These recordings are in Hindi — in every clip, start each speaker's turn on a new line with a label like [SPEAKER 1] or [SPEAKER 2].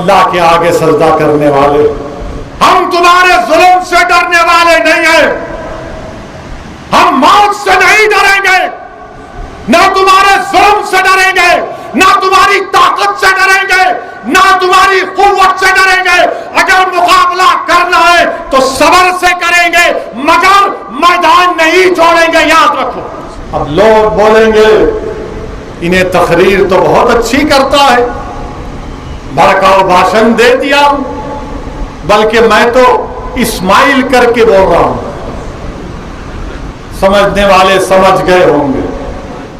[SPEAKER 1] अल्लाह के आगे सजदा करने वाले। हम तुम्हारे जुल्म से डरने वाले नहीं हैं। हम मौत से नहीं डरेंगे, ना तुम्हारे जुल्म से डरेंगे, ना तुम्हारी ताकत से डरेंगे, ना तुम्हारी कुव्वत से डरेंगे। अगर मुकाबला करना है तो सब्र से करेंगे, मगर मैदान नहीं छोड़ेंगे, याद रखो। अब लोग बोलेंगे इन्हें तकरीर तो बहुत अच्छी करता है, भड़काऊ भाषण दे दिया, बल्कि मैं तो इस्माइल करके बोल रहा हूं। समझने वाले समझ गए होंगे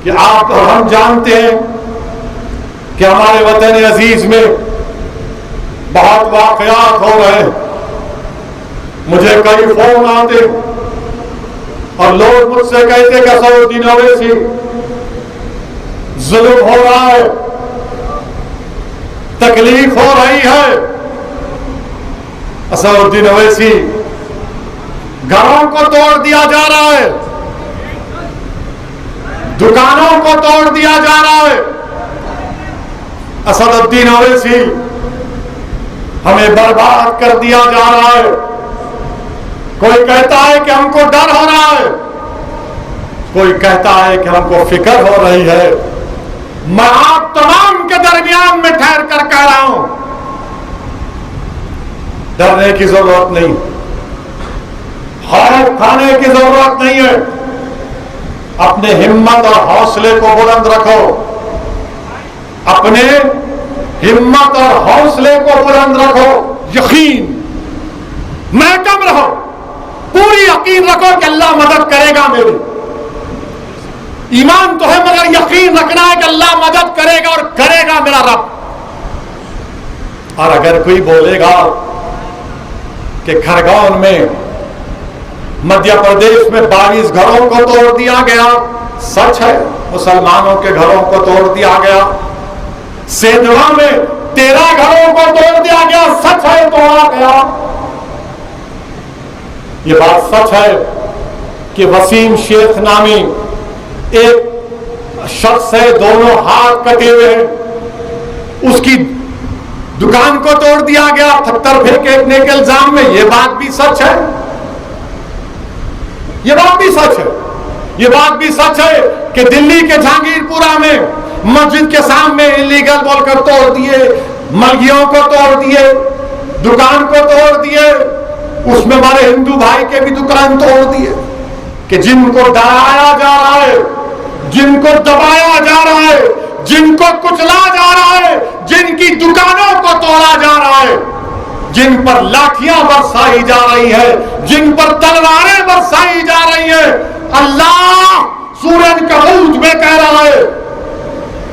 [SPEAKER 1] कि आप और हम जानते हैं कि हमारे वतन अजीज में बहुत वाकयात हो रहे हैं। मुझे कई फोन आते और लोग मुझसे कहते कि असदुद्दीन ओवैसी जुल्म हो रहा है, तकलीफ हो रही है। असदुद्दीन ओवैसी घरों को तोड़ दिया जा रहा है, दुकानों को तोड़ दिया जा रहा है। असदुद्दीन ओवैसी हमें बर्बाद कर दिया जा रहा है। कोई कहता है कि हमको डर हो रहा है, कोई कहता है कि हमको फिक्र हो रही है। मैं आप तमाम के दरमियान में ठहर कर कह रहा हूं, डरने की जरूरत नहीं, खौफ खाने की जरूरत नहीं है। अपने हिम्मत और हौसले को बुलंद रखो, अपने हिम्मत और हौसले को बुलंद रखो। यकीन महकम रहो, पूरी यकीन रखो कि अल्लाह मदद करेगा मेरी। ईमान तो है मगर यकीन रखना है कि अल्लाह मदद करेगा और करेगा मेरा रब। और अगर कोई बोलेगा कि खरगोन में मध्य प्रदेश में 22 घरों को तोड़ दिया गया, सच है, मुसलमानों के घरों को तोड़ दिया गया। सेंधवा में 13 घरों को तोड़ दिया गया, सच है, तोड़ा गया। ये बात सच है कि वसीम शेख नामी एक शख्स है, दोनों हाथ कटे हुए हैं, उसकी दुकान को तोड़ दिया गया पत्थर फेंकने के इल्जाम में। ये बात भी सच है, ये बात भी सच है। ये बात भी सच है कि दिल्ली के जहांगीरपुरा में मस्जिद के सामने इलीगल बोलकर तोड़ दिए, मलगियों को तोड़ दिए, दुकान को तोड़ दिए, उसमें हमारे हिंदू भाई के भी दुकान तोड़ दिए। कि जिनको डराया जा रहा है, जिनको दबाया जा रहा है, जिनको कुचला जा रहा है, जिनकी दुकानों को तोड़ा जा रहा है, जिन पर लाठियां बरसाई जा रही है, जिन पर तलवारें बरसाई जा रही है, अल्लाह सूरज कहूज में कह रहा है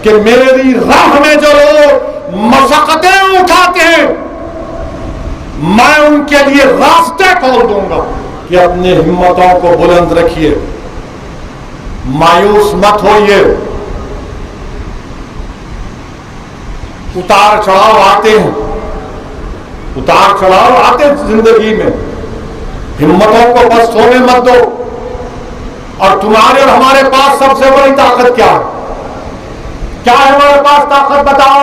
[SPEAKER 1] कि मेरी राह में जो लोग मशक्कतें उठाते हैं, मैं उनके लिए रास्ते खोल दूंगा। कि अपनी हिम्मतों को बुलंद रखिए, मायूस मत होइए। उतार चढ़ाव आते हैं, उतार चढ़ाव आते हैं जिंदगी में, हिम्मतों को बस सोने मत दो। और तुम्हारे और हमारे पास सबसे बड़ी ताकत क्या है? क्या है हमारे पास ताकत, बताओ?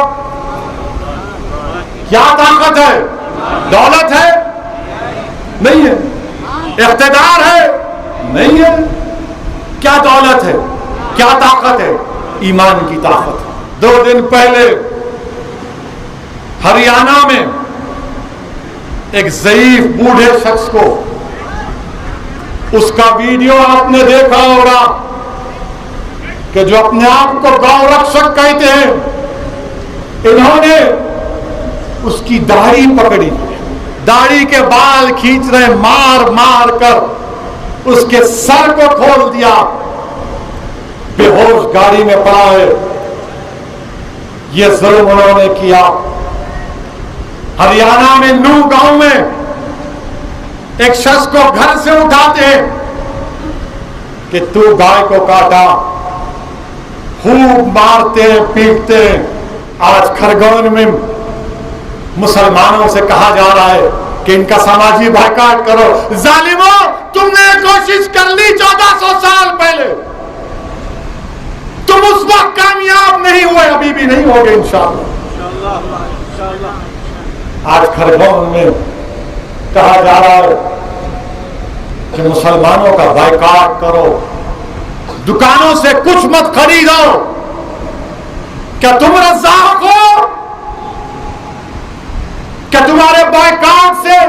[SPEAKER 1] क्या ताकत है? दौलत है? नहीं है। इख्तिदार है? नहीं है। क्या दौलत है, क्या ताकत है? ईमान की ताकत। 2 दिन पहले हरियाणा में एक ज़ईफ बूढ़े शख्स को, उसका वीडियो आपने देखा होगा कि जो अपने आप को गौ रक्षक कहते हैं, इन्होंने उसकी दाढ़ी पकड़ी, दाढ़ी के बाल खींच रहे, मार मार कर उसके सर को खोल दिया, बेहोश गाड़ी में पड़ा है। यह जुल्म उन्होंने किया। हरियाणा में नूह गांव में एक शख्स को घर से उठाते हैं कि तू गाय को काटा, खूब मारते हैं, पीटते हैं। आज खरगोन में मुसलमानों से कहा जा रहा है कि इनका सामाजिक बायकॉट करो। जालिमों, तुमने कोशिश कर ली 1400 साल पहले, तुम उस वक्त कामयाब नहीं हुए, अभी भी नहीं होगे इंशाअल्लाह। आज खरगोन में कहा जा रहा है कि मुसलमानों का बायकॉट करो, दुकानों से कुछ मत खरीदो। क्या तुम रज़ाक हो? क्या तुम्हारे बायकॉट से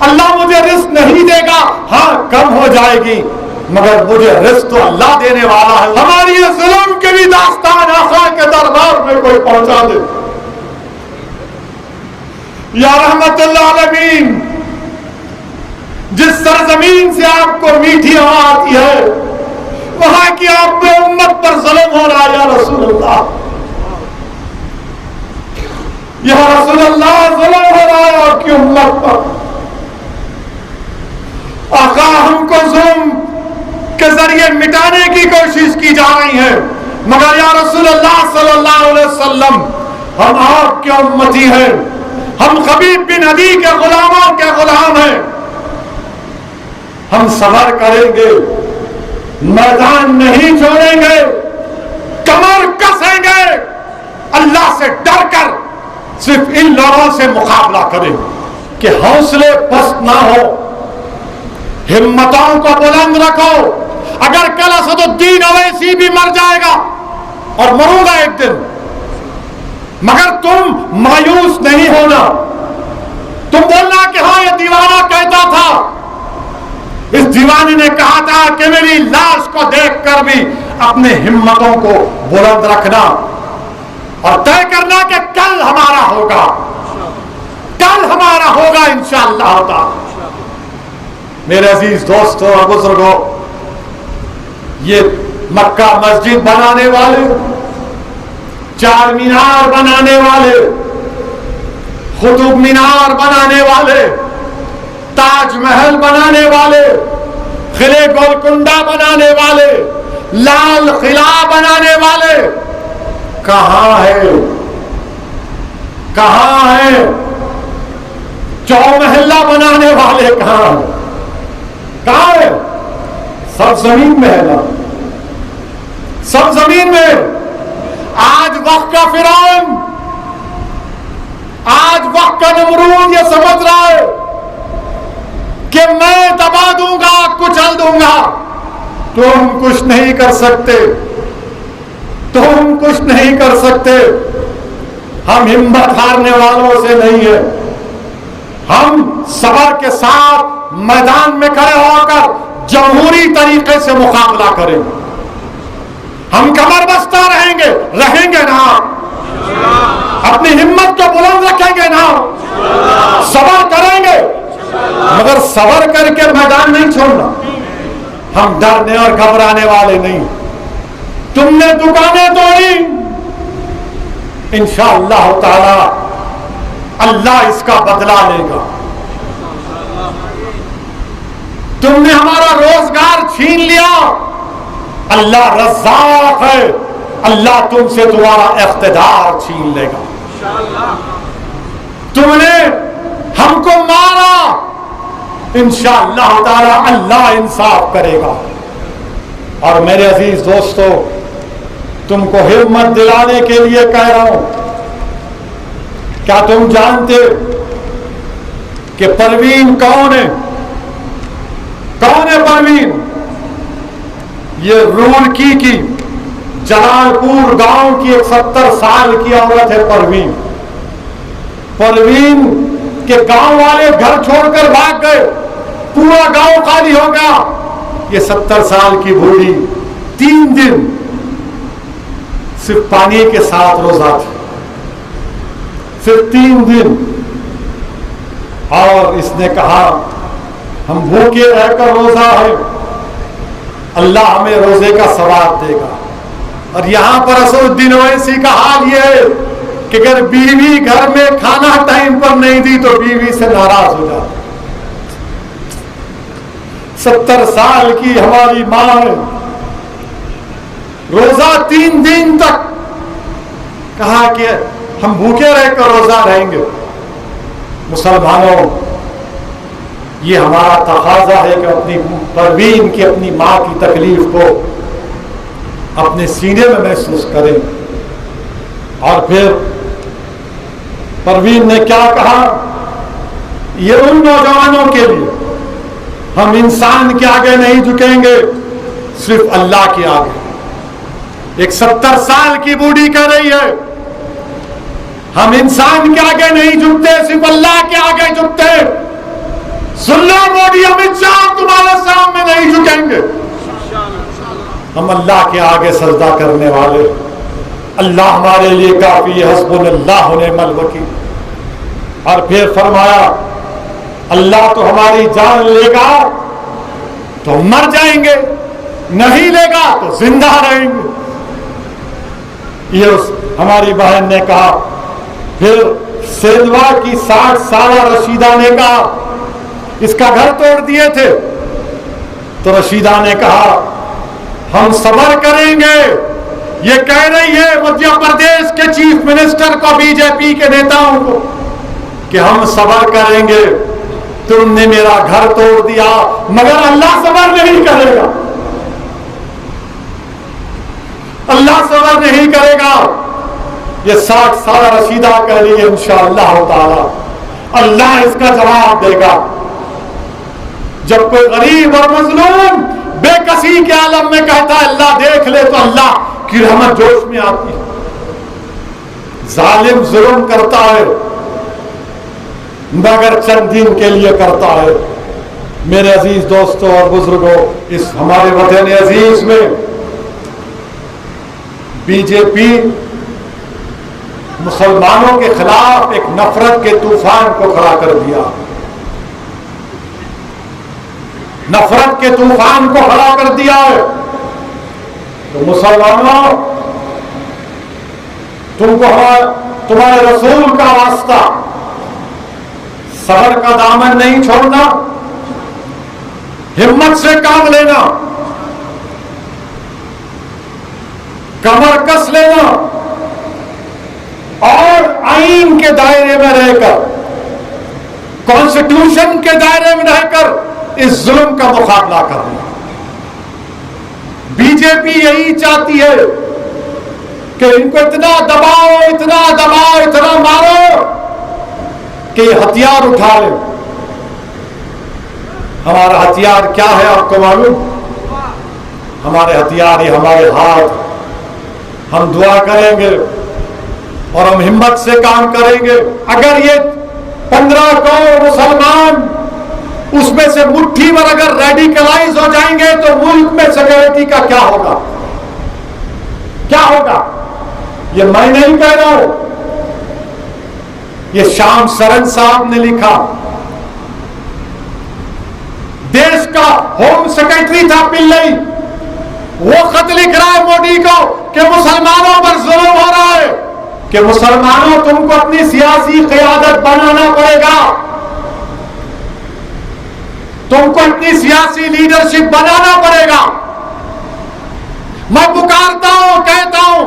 [SPEAKER 1] अल्लाह मुझे रिस्क नहीं देगा? हाँ, कम हो जाएगी, मगर मुझे रिस्क तो अल्लाह देने वाला है। हमारी ये जुल्म की भी दास्तान आका के दरबार में कोई पहुंचा दे। या रहमतुल आलमीन, जिस सरजमीन से आपको मीठी हवा आती है, वहां की आप पे उम्मत पर जुल्म हो रहा है। या रसूल अल्लाह, या रसूल अल्लाह, जुल्म हो रहा है आपकी उम्मत पर। आका, हमको जुल्म के जरिए मिटाने की कोशिश की जा रही है, मगर या रसूल अल्लाह सल्लल्लाहु अलैहि वसल्लम, हम आपके उम्मती हैं, हम खबीब बिन अदी के गुलामों के गुलाम हैं। हम सबर करेंगे, मैदान नहीं छोड़ेंगे, कमर कसेंगे, अल्लाह से डर कर सिर्फ इन लोगों से मुकाबला करेंगे कि हौसले पस्त ना हो, हिम्मतों को बुलंद रखो। अगर कल असदुद्दीन अवैसी भी मर जाएगा, और मरूंगा एक दिन, मगर तुम मायूस नहीं होना। तुम बोलना कि हाँ, ये दीवाना कहता था, इस दीवाने ने कहा था कि मेरी लाश को देखकर भी अपने हिम्मतों को बुलंद रखना और तय करना कि कल हमारा होगा, कल हमारा होगा इंशाअल्लाह ताला। मेरे अजीज दोस्तों और बुजुर्गों, ये मक्का मस्जिद बनाने वाले, चार मीनार बनाने वाले, कुतुब मीनार बनाने वाले, ताजमहल बनाने वाले, किले गोलकुंडा बनाने वाले, लाल किला बनाने वाले कहां है? कहां है? चौमहल्ला बनाने वाले कहां है? कहां है? सब जमीन में है ना, सब जमीन में। आज वक्त का फिरौन, आज वक्त का नमरूद ये समझ रहा है कि मैं दबा दूंगा, कुचल दूंगा। तुम कुछ नहीं कर सकते, तुम कुछ नहीं कर सकते। हम हिम्मत हारने वालों से नहीं है। हम सबर के साथ मैदान में खड़े होकर जमहूरी तरीके से मुकाबला करेंगे। हम कमर बस्ता रहेंगे, रहेंगे ना, अपनी हिम्मत को बुलंद रखेंगे ना, सबर करेंगे, मगर सबर करके मैदान नहीं छोड़ना। हम डरने और घबराने वाले नहीं। तुमने दुकानें तोड़ी, इंशाअल्लाह ताला अल्लाह इसका बदला लेगा। तुमने हमारा रोजगार छीन लिया, अल्लाह रज़्ज़ाक़ है, अल्लाह तुमसे तुम्हारा इख्तिदार छीन लेगा। तुमने हमको मारा, इंशाअल्लाह ताला अल्लाह इंसाफ करेगा। और मेरे अजीज दोस्तों, तुमको हिम्मत दिलाने के लिए कह रहा हूं, क्या तुम जानते कि परवीन कौन है? कौन है परवीन? ये रुड़की की जलालपुर गांव की एक 70 साल की औरत है परवीन। परवीन के गांव वाले घर छोड़कर भाग गए, पूरा गांव खाली हो गया। ये 70 साल की बूढ़ी 3 दिन सिर्फ पानी के साथ रोजा थी, सिर्फ 3 दिन। और इसने कहा हम भूखे रहकर रोजा है, अल्लाह हमें रोजे का सवाब देगा। और यहां पर असदुद्दीन ओवैसी का हाल यह है कि अगर बीवी घर में खाना टाइम पर नहीं दी तो बीवी से नाराज हो जाती। 70 साल की हमारी मां है, रोजा 3 दिन तक कहा कि हम भूखे रहकर रोजा रहेंगे। मुसलमानों, ये हमारा तकाजा है कि अपनी परवीन की, अपनी मां की तकलीफ को अपने सीने में महसूस करें और फिर परवीन ने क्या कहा, ये उन नौजवानों के लिए, हम इंसान के आगे नहीं झुकेंगे, सिर्फ अल्लाह के आगे। एक 70 साल की बूढ़ी कह रही है, हम इंसान के आगे नहीं झुकते, सिर्फ अल्लाह के आगे झुकते। सुन लो मोदी अमित शाह, तुम्हारे सामने नहीं झुकेंगे, हम अल्लाह के आगे सजदा करने वाले। अल्लाह हमारे लिए काफी है, हस्बुनल्लाहु व निअमल वकील। और फिर फरमाया, अल्लाह तो हमारी जान लेगा तो मर जाएंगे, नहीं लेगा तो जिंदा रहेंगे। ये हमारी बहन ने कहा। फिर सेंधवा की 60 साला रशीदा ने कहा, इसका घर तोड़ दिए थे, तो रशीदा ने कहा हम सब्र करेंगे। ये कह रही है मध्य प्रदेश के चीफ मिनिस्टर को, बीजेपी के नेताओं को, कि हम सब्र करेंगे, तुमने मेरा घर तोड़ दिया, मगर अल्लाह सब्र नहीं करेगा, अल्लाह सब्र नहीं करेगा। ये 60 साल रशीदा कह रही है, इंशाअल्लाह ताला अल्लाह इसका जवाब देगा। जब कोई गरीब और मजलूम बेकसी के आलम में कहता है अल्लाह देख ले, तो अल्लाह की रहमत जोश में आती है। जालिम जुल्म करता है मगर चंद दिन के लिए करता है। मेरे अजीज दोस्तों और बुजुर्गों, इस हमारे वतन अजीज में बीजेपी मुसलमानों के खिलाफ एक नफरत के तूफान को खड़ा कर दिया, नफरत के तूफान को खड़ा कर दिया है। तो मुसलमानों, तुमको तुम्हारे रसूल का वास्ता, सब्र का दामन नहीं छोड़ना, हिम्मत से काम लेना, कमर कस लेना और आईन के दायरे में रहकर, कॉन्स्टिट्यूशन के दायरे में रहकर इस जुल्म का मुकाबला करना। बीजेपी यही चाहती है कि इनको इतना दबाओ, इतना दबाओ, इतना मारो कि ये हथियार उठा ले। हमारा हथियार क्या है आपको मालूम? हमारे हथियार ही हमारे हाथ। हम दुआ करेंगे और हम हिम्मत से काम करेंगे। अगर ये 15 करोड़ मुसलमान उसमें से मुट्ठी भर अगर रेडिकलाइज हो जाएंगे तो मुल्क में सिक्योरिटी का क्या होगा? क्या होगा? ये मैं नहीं कह रहा हूं, ये शाम सरन साहब ने लिखा। देश का होम सेक्रेटरी था पिल्लई, वो खत लिख रहा है मोदी को कि मुसलमानों पर जुल्म हो रहा है, कि मुसलमानों तुमको अपनी सियासी क़यादत बनाना पड़ेगा, तुमको अपनी सियासी लीडरशिप बनाना पड़ेगा। मैं पुकारता हूं, कहता हूं,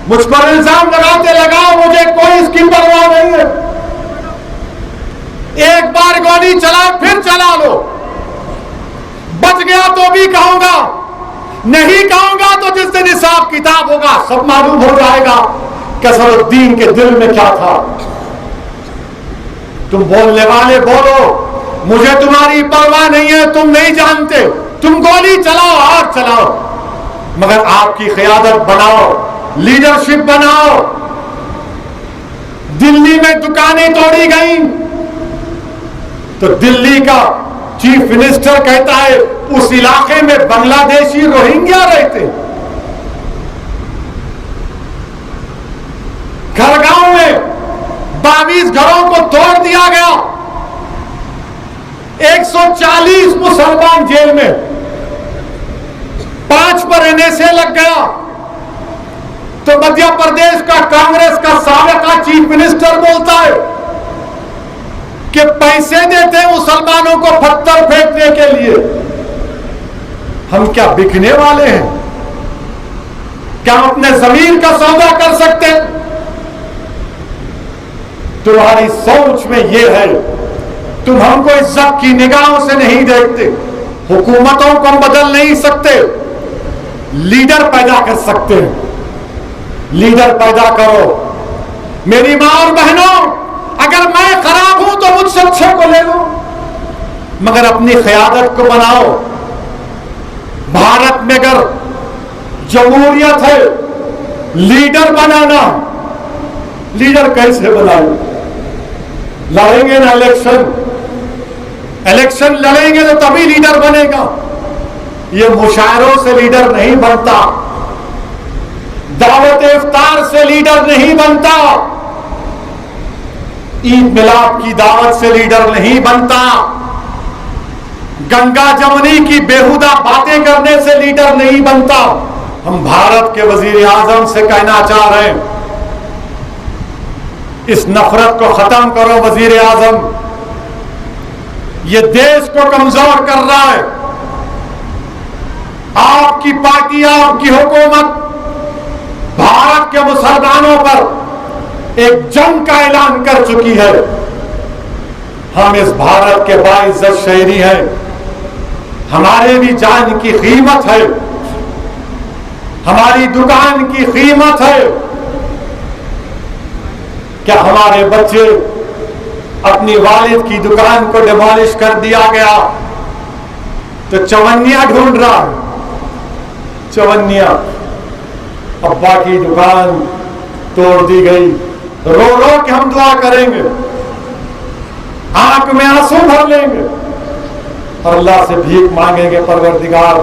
[SPEAKER 1] मुझ पर इल्जाम लगाते लगाओ, मुझे कोई इसकी परवाह नहीं है। एक बार गोली चला फिर चला लो, बच गया तो भी कहूंगा, नहीं कहूंगा तो जिस दिन हिसाब किताब होगा सब मालूम हो जाएगा कि असदुद्दीन के दिल में क्या था। तुम बोलने वाले बोलो, मुझे तुम्हारी परवाह नहीं है, तुम नहीं जानते, तुम गोली चलाओ और चलाओ, मगर आपकी क़यादत बनाओ, लीडरशिप बनाओ। दिल्ली में दुकानें तोड़ी गई तो दिल्ली का चीफ मिनिस्टर कहता है उस इलाके में बांग्लादेशी रोहिंग्या रहते। खरगांव में 22 घरों को तोड़ दिया गया, 140 मुसलमान जेल में, 5 पर NSA लग गया। तो मध्य प्रदेश का कांग्रेस का साबिका चीफ मिनिस्टर बोलता है कि पैसे देते हैं मुसलमानों को पत्थर फेंकने के लिए। हम क्या बिकने वाले हैं? क्या हम अपने जमीन का सौदा कर सकते हैं? तुम्हारी सोच में यह है, तुम हमको इज्जत की निगाहों से नहीं देखते। हुकूमतों को हम बदल नहीं सकते, लीडर पैदा कर सकते हैं। लीडर पैदा करो, मेरी मां और बहनों, अगर मैं खराब हूं तो मुझसे अच्छे को ले लो, मगर अपनी क़यादत को बनाओ। भारत में अगर जमहूरियत है, लीडर बनाना, लीडर कैसे बनाए? लड़ेंगे ना इलेक्शन लड़ेंगे तो तभी लीडर बनेगा। ये मुशायरों से लीडर नहीं बनता, दावत इफ्तार से लीडर नहीं बनता, ईद मिलाद की दावत से लीडर नहीं बनता, गंगा जमुनी की बेहुदा बातें करने से लीडर नहीं बनता। हम भारत के वजीर आजम से कहना चाह रहे हैं, इस नफरत को खत्म करो वजीर आजम। ये देश को कमजोर कर रहा है। आपकी पार्टी, आपकी हुकूमत भारत के मुसलमानों पर एक जंग का ऐलान कर चुकी है। हम इस भारत के बाइज्जत शहरी हैं, हमारे भी जान की कीमत है, हमारी दुकान की कीमत है। क्या हमारे बच्चे अपनी वालिद की दुकान को डिमोलिश कर दिया गया तो चवन्निया ढूंढ रहा है, चवन्निया। अब्बा की दुकान तोड़ दी गई, रो रो के हम दुआ करेंगे, आंख में आंसू भर लेंगे और अल्लाह से भीख मांगेंगे, परवरदिगार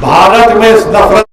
[SPEAKER 1] भारत में इस नफरत